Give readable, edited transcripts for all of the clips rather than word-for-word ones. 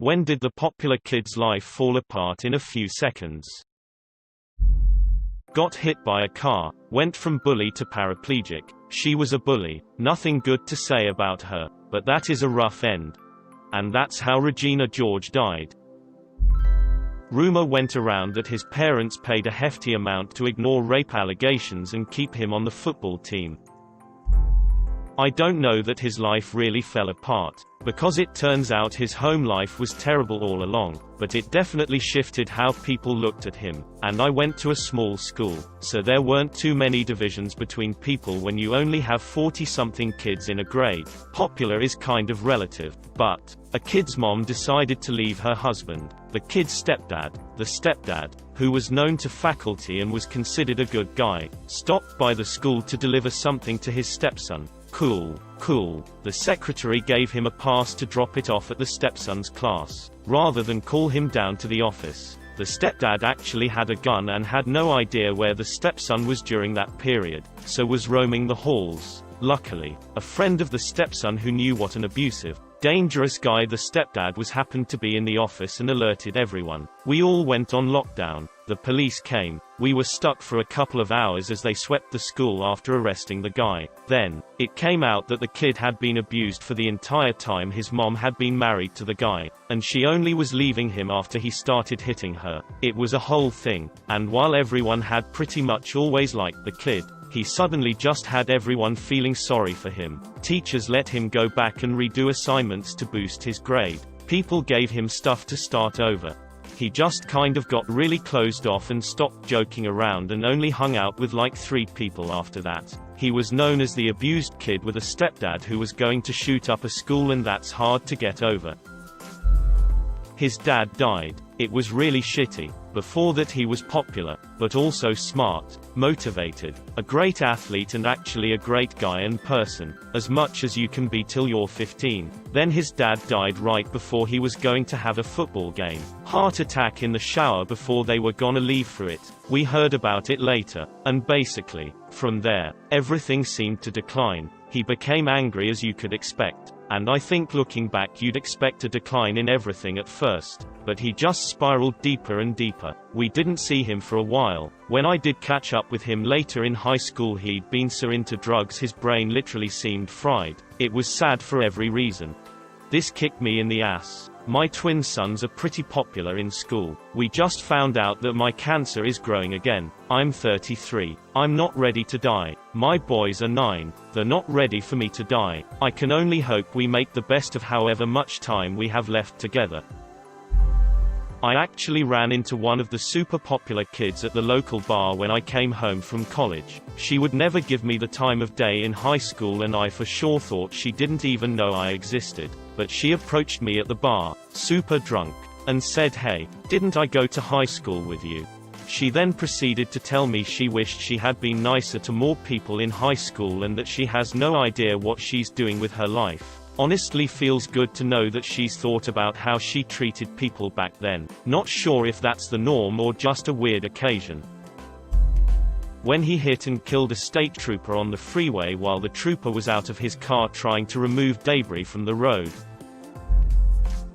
When did the popular kid's life fall apart in a few seconds? Got hit by a car, went from bully to paraplegic. She was a bully, nothing good to say about her, but that is a rough end. And that's how Regina George died. Rumor went around that his parents paid a hefty amount to ignore rape allegations and keep him on the football team. I don't know that his life really fell apart, because it turns out his home life was terrible all along, but it definitely shifted how people looked at him, and I went to a small school, so there weren't too many divisions between people when you only have 40-something kids in a grade. Popular is kind of relative, but a kid's mom decided to leave her husband, the kid's stepdad, who was known to faculty and was considered a good guy, stopped by the school to deliver something to his stepson. Cool. The secretary gave him a pass to drop it off at the stepson's class. Rather than call him down to the office, the stepdad actually had a gun and had no idea where the stepson was during that period, so was roaming the halls. Luckily, a friend of the stepson who knew what an abusive, dangerous guy the stepdad was happened to be in the office and alerted everyone. We all went on lockdown. The police came. We were stuck for a couple of hours as they swept the school after arresting the guy. Then, it came out that the kid had been abused for the entire time his mom had been married to the guy, and she only was leaving him after he started hitting her. It was a whole thing, and while everyone had pretty much always liked the kid, he suddenly just had everyone feeling sorry for him. Teachers let him go back and redo assignments to boost his grade. People gave him stuff to start over. He just kind of got really closed off and stopped joking around and only hung out with like 3 people after that. He was known as the abused kid with a stepdad who was going to shoot up a school, and that's hard to get over. His dad died. It was really shitty. Before that he was popular, but also smart, motivated, a great athlete and actually a great guy and person, as much as you can be till you're 15. Then his dad died right before he was going to have a football game. Heart attack in the shower before they were gonna leave for it. We heard about it later, and basically, from there, everything seemed to decline. He became angry as you could expect. And I think looking back you'd expect a decline in everything at first, but he just spiraled deeper and deeper. We didn't see him for a while. When I did catch up with him later in high school he'd been so into drugs his brain literally seemed fried. It was sad for every reason. This kicked me in the ass. My twin sons are pretty popular in school. We just found out that my cancer is growing again. I'm 33. I'm not ready to die. My boys are 9. They're not ready for me to die. I can only hope we make the best of however much time we have left together. I actually ran into one of the super popular kids at the local bar when I came home from college. She would never give me the time of day in high school and I for sure thought she didn't even know I existed. But she approached me at the bar, super drunk, and said, "Hey, didn't I go to high school with you?" She then proceeded to tell me she wished she had been nicer to more people in high school and that she has no idea what she's doing with her life. Honestly feels good to know that she's thought about how she treated people back then. Not sure if that's the norm or just a weird occasion. When he hit and killed a state trooper on the freeway while the trooper was out of his car trying to remove debris from the road.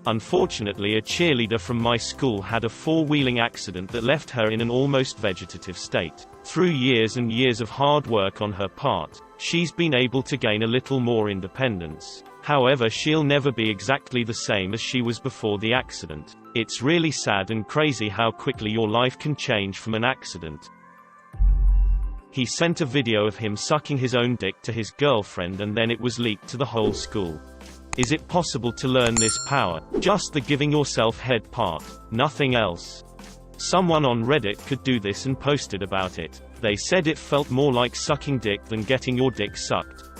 Unfortunately, a cheerleader from my school had a four-wheeling accident that left her in an almost vegetative state. Through years and years of hard work on her part, she's been able to gain a little more independence. However, she'll never be exactly the same as she was before the accident. It's really sad and crazy how quickly your life can change from an accident. He sent a video of him sucking his own dick to his girlfriend and then it was leaked to the whole school. Is it possible to learn this power? Just the giving yourself head part. Nothing else. Someone on Reddit could do this and posted about it. They said it felt more like sucking dick than getting your dick sucked.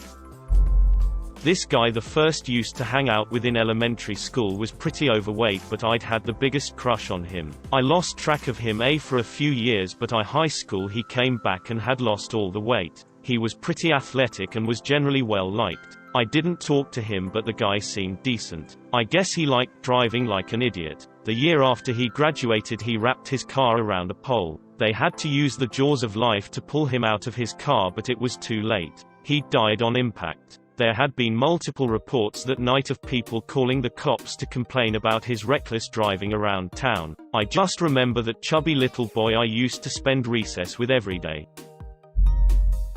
This guy the first used to hang out with in elementary school was pretty overweight but I'd had the biggest crush on him. I lost track of him for a few years but high school he came back and had lost all the weight. He was pretty athletic and was generally well liked. I didn't talk to him but the guy seemed decent. I guess he liked driving like an idiot. The year after he graduated he wrapped his car around a pole. They had to use the jaws of life to pull him out of his car but it was too late. He died on impact. There had been multiple reports that night of people calling the cops to complain about his reckless driving around town. I just remember that chubby little boy I used to spend recess with every day.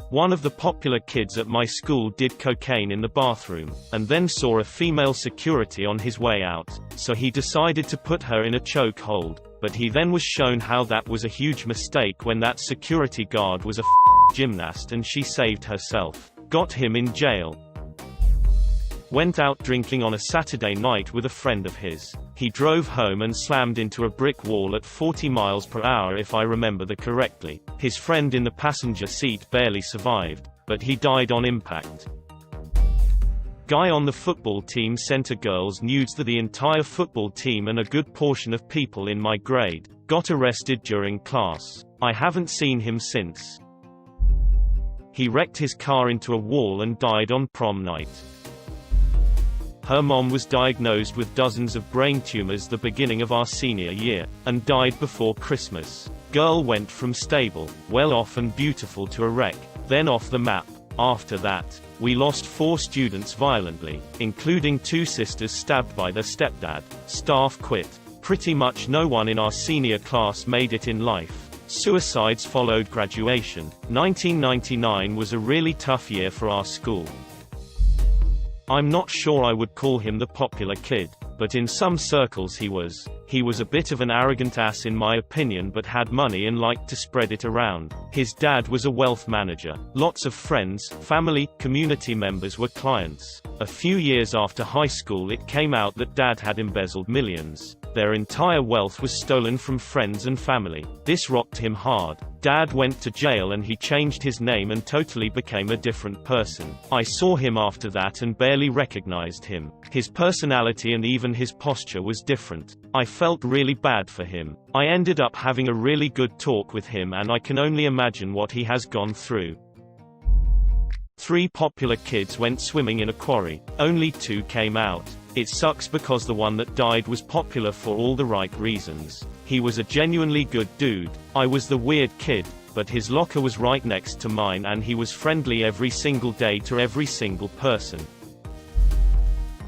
One of the popular kids at my school did cocaine in the bathroom, and then saw a female security on his way out, so he decided to put her in a chokehold, but he then was shown how that was a huge mistake when that security guard was a gymnast and she saved herself. Got him in jail. Went out drinking on a Saturday night with a friend of his. He drove home and slammed into a brick wall at 40 miles per hour if I remember correctly. His friend in the passenger seat barely survived, but he died on impact. Guy on the football team sent a girl's nudes to the entire football team and a good portion of people in my grade. Got arrested during class. I haven't seen him since. He wrecked his car into a wall and died on prom night. Her mom was diagnosed with dozens of brain tumors the beginning of our senior year, and died before Christmas. Girl went from stable, well-off and beautiful to a wreck, then off the map. After that, we lost 4 students violently, including 2 sisters stabbed by their stepdad. Staff quit. Pretty much no one in our senior class made it in life. Suicides followed graduation. 1999 was a really tough year for our school. I'm not sure I would call him the popular kid, but in some circles he was. He was a bit of an arrogant ass in my opinion, but had money and liked to spread it around. His dad was a wealth manager. Lots of friends, family, community members were clients. A few years after high school it came out that dad had embezzled millions. Their entire wealth was stolen from friends and family. This rocked him hard. Dad went to jail and he changed his name and totally became a different person. I saw him after that and barely recognized him. His personality and even his posture was different. I felt really bad for him. I ended up having a really good talk with him and I can only imagine what he has gone through. 3 popular kids went swimming in a quarry. Only 2 came out. It sucks because the one that died was popular for all the right reasons. He was a genuinely good dude. I was the weird kid, but his locker was right next to mine and he was friendly every single day to every single person.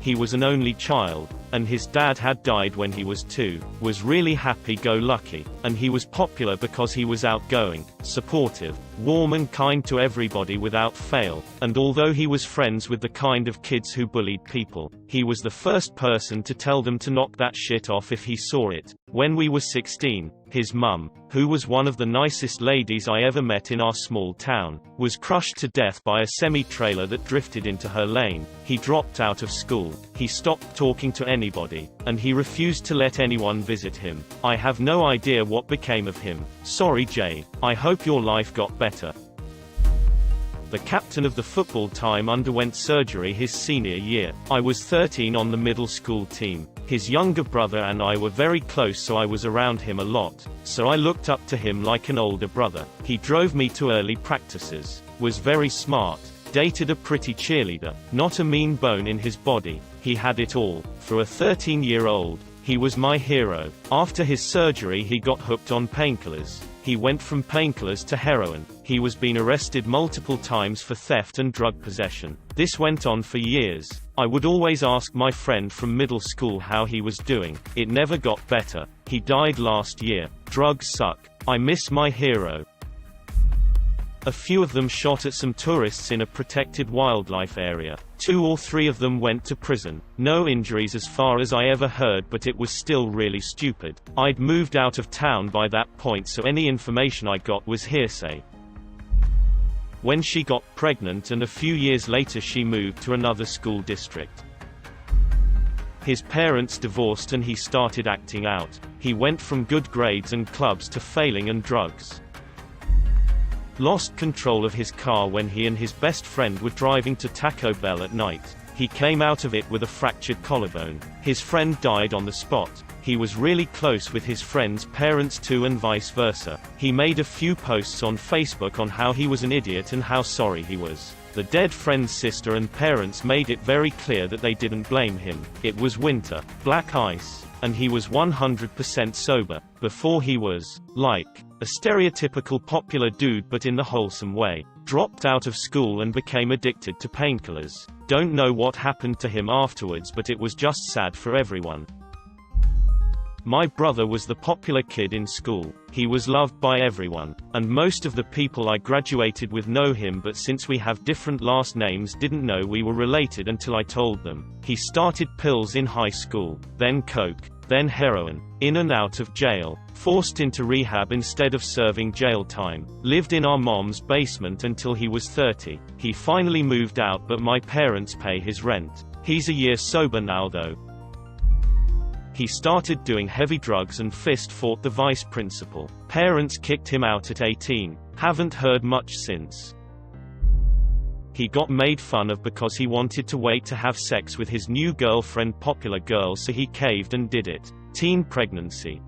He was an only child, and his dad had died when he was 2, was really happy-go-lucky, and he was popular because he was outgoing, supportive, warm and kind to everybody without fail, and although he was friends with the kind of kids who bullied people, he was the first person to tell them to knock that shit off if he saw it. When we were 16, his mum, who was one of the nicest ladies I ever met in our small town, was crushed to death by a semi-trailer that drifted into her lane. He dropped out of school, he stopped talking to anybody, and he refused to let anyone visit him. I have no idea what became of him. Sorry Jay, I hope your life got better. The captain of the football team underwent surgery his senior year. I was 13 on the middle school team. His younger brother and I were very close, so I was around him a lot, so I looked up to him like an older brother. He drove me to early practices, was very smart, dated a pretty cheerleader, not a mean bone in his body. He had it all. For a 13-year-old, he was my hero. After his surgery he got hooked on painkillers. He went from painkillers to heroin. He was being arrested multiple times for theft and drug possession. This went on for years. I would always ask my friend from middle school how he was doing. It never got better. He died last year. Drugs suck. I miss my hero. A few of them shot at some tourists in a protected wildlife area. 2 or 3 of them went to prison. No injuries as far as I ever heard, but it was still really stupid. I'd moved out of town by that point, so any information I got was hearsay. When she got pregnant and a few years later she moved to another school district. His parents divorced and he started acting out. He went from good grades and clubs to failing and drugs. Lost control of his car when he and his best friend were driving to Taco Bell at night. He came out of it with a fractured collarbone. His friend died on the spot. He was really close with his friend's parents too, and vice versa. He made a few posts on Facebook on how he was an idiot and how sorry he was. The dead friend's sister and parents made it very clear that they didn't blame him. It was winter, black ice, and he was 100% sober. Before he was, like, a stereotypical popular dude, but in the wholesome way. Dropped out of school and became addicted to painkillers. Don't know what happened to him afterwards, but it was just sad for everyone. My brother was the popular kid in school. He was loved by everyone. And most of the people I graduated with know him, but since we have different last names, didn't know we were related until I told them. He started pills in high school, then coke, then heroin, in and out of jail, forced into rehab instead of serving jail time, lived in our mom's basement until he was 30. He finally moved out, but my parents pay his rent. He's a year sober now though. He started doing heavy drugs and fist fought the vice principal. Parents kicked him out at 18. Haven't heard much since. He got made fun of because he wanted to wait to have sex with his new girlfriend, popular girl, so he caved and did it. Teen pregnancy.